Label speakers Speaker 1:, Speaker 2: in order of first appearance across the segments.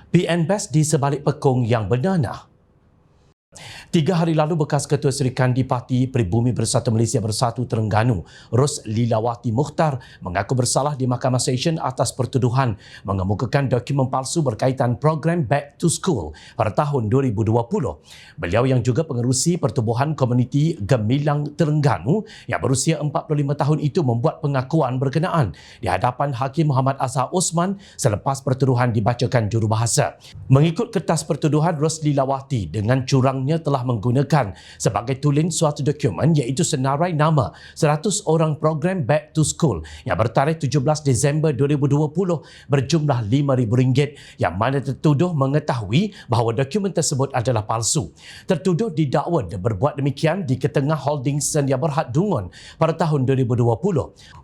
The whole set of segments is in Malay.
Speaker 1: PN Best di sebalik pekong yang bernanah. 3 hari lalu, bekas Ketua Serikandi Parti Pribumi Bersatu Malaysia Bersatu Terengganu, Ros Lilawati Mukhtar, mengaku bersalah di Mahkamah Session atas pertuduhan mengemukakan dokumen palsu berkaitan program Back to School pada tahun 2020. Beliau yang juga pengerusi Pertubuhan Komuniti Gemilang Terengganu yang berusia 45 tahun itu membuat pengakuan berkenaan di hadapan Hakim Muhammad Azhar Osman selepas pertuduhan dibacakan jurubahasa. Mengikut kertas pertuduhan, Ros Lilawati dengan curangnya telah menggunakan sebagai tulen suatu dokumen iaitu senarai nama 100 orang program Back to School yang bertarikh 17 Disember 2020 berjumlah RM5,000 yang mana tertuduh mengetahui bahawa dokumen tersebut adalah palsu. Tertuduh didakwa berbuat demikian di Ketengah Holding Sedia Berhad Dungun pada tahun 2020.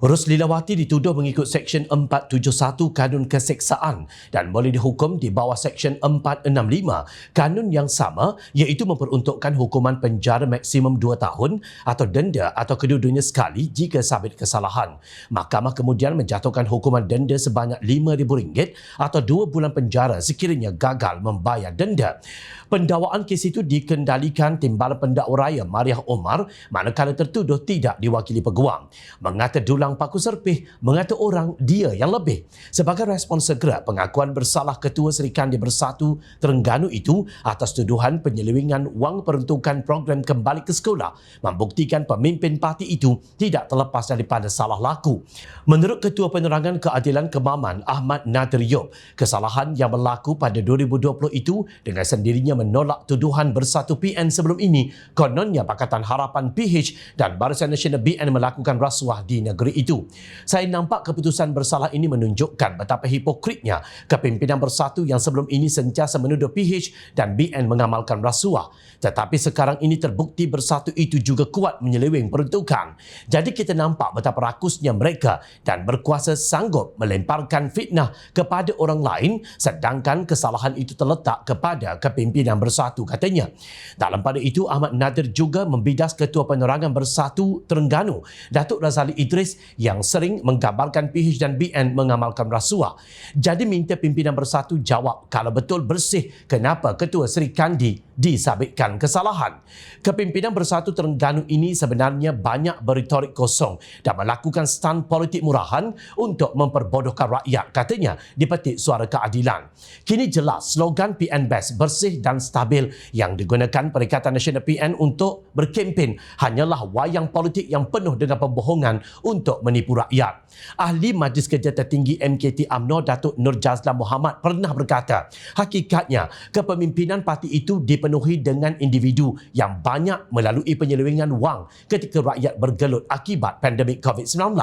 Speaker 1: Ros Lilawati dituduh mengikut Seksyen 471 Kanun Keseksaan dan boleh dihukum di bawah Seksyen 465 Kanun yang sama iaitu memperuntukkan hukuman penjara maksimum 2 tahun atau denda atau kedua-duanya sekali jika sabit kesalahan. Mahkamah kemudian menjatuhkan hukuman denda sebanyak RM5,000 atau 2 bulan penjara sekiranya gagal membayar denda. Pendakwaan kes itu dikendalikan Timbalan Pendakwa Raya Mariah Omar manakala tertuduh tidak diwakili peguam. Mengata dulang paku serpih, mengata orang dia yang lebih. Sebagai respon segera pengakuan bersalah Ketua Serikandi Bersatu Terengganu itu atas tuduhan penyelewengan wang peruntukan program kembali ke sekolah membuktikan pemimpin parti itu tidak terlepas daripada salah laku. Menurut Ketua Penerangan Keadilan Kemaman Ahmad Nadir Yop, kesalahan yang berlaku pada 2020 itu dengan sendirinya menolak tuduhan bersatu PN sebelum ini. Kononnya Pakatan Harapan PH dan Barisan Nasional BN melakukan rasuah di negeri itu. Saya nampak keputusan bersalah ini menunjukkan betapa hipokritnya kepimpinan bersatu yang sebelum ini sentiasa menuduh PH dan BN mengamalkan rasuah. Tetapi sekarang ini terbukti bersatu itu juga kuat menyeleweng peruntukan. Jadi kita nampak betapa rakusnya mereka dan berkuasa sanggup melemparkan fitnah kepada orang lain sedangkan kesalahan itu terletak kepada kepimpinan bersatu, katanya. Dalam pada itu, Ahmad Nadir juga membidas Ketua Penerangan Bersatu Terengganu, Datuk Razali Idris yang sering menggambarkan PH dan BN mengamalkan rasuah. Jadi minta pimpinan bersatu jawab kalau betul bersih kenapa Ketua Serikandi disabitkan kesalahan. Kepimpinan Bersatu Terengganu ini sebenarnya banyak berretorik kosong dan melakukan stunt politik murahan untuk memperbodohkan rakyat, katanya di Petik Suara Keadilan. Kini jelas slogan PN Best bersih dan stabil yang digunakan Perikatan Nasional PN untuk berkempen hanyalah wayang politik yang penuh dengan pembohongan untuk menipu rakyat. Ahli Majlis Kerja Tertinggi MKT UMNO Datuk Nur Jazlan Muhammad pernah berkata, hakikatnya kepemimpinan parti itu dipenuhi dengan individu yang banyak melalui penyelewengan wang ketika rakyat bergelut akibat pandemik COVID-19.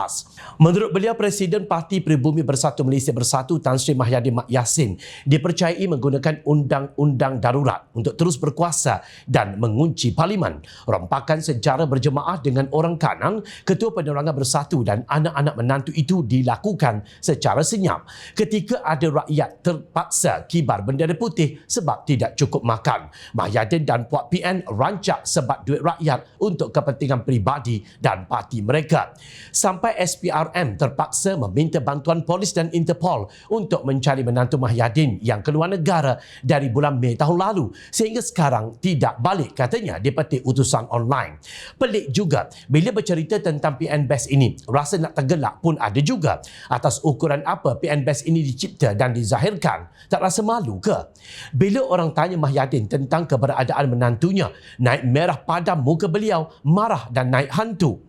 Speaker 1: Menurut beliau, Presiden Parti Pribumi Bersatu Malaysia Bersatu Tan Sri Mahyadin Mak Yassin dipercayai menggunakan undang-undang darurat untuk terus berkuasa dan mengunci Parlimen. Rompakan sejarah berjemaah dengan orang kanan, Ketua Penerangan Bersatu dan anak-anak menantu itu dilakukan secara senyap ketika ada rakyat terpaksa kibar bendera putih sebab tidak cukup makan. Mahyadin dan Puak PN rancak sebab duit rakyat untuk kepentingan peribadi dan parti mereka. Sampai SPRM terpaksa meminta bantuan polis dan Interpol untuk mencari menantu Mahyadin yang keluar negara dari bulan Mei tahun lalu sehingga sekarang tidak balik, katanya di Petik Utusan Online. Pelik juga bila bercerita tentang PN Best ini, rasa nak tergelak pun ada juga. Atas ukuran apa PN Best ini dicipta dan dizahirkan? Tak rasa malu ke? Bila orang tanya Mahyadin tentang keberadaan menantunya, naik merah padam muka beliau, marah dan naik hantu.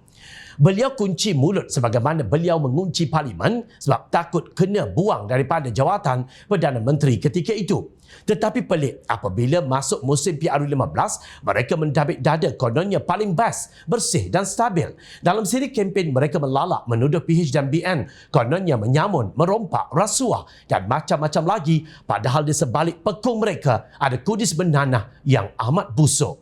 Speaker 1: Beliau kunci mulut sebagaimana beliau mengunci Parlimen sebab takut kena buang daripada jawatan Perdana Menteri ketika itu. Tetapi pelik, apabila masuk musim PRU15, mereka mendabik dada kononnya paling best, bersih dan stabil. Dalam siri kempen, mereka melalak menuduh PH dan BN kononnya menyamun, merompak, rasuah dan macam-macam lagi, padahal di sebalik pekung mereka ada kudis bernanah yang amat busuk.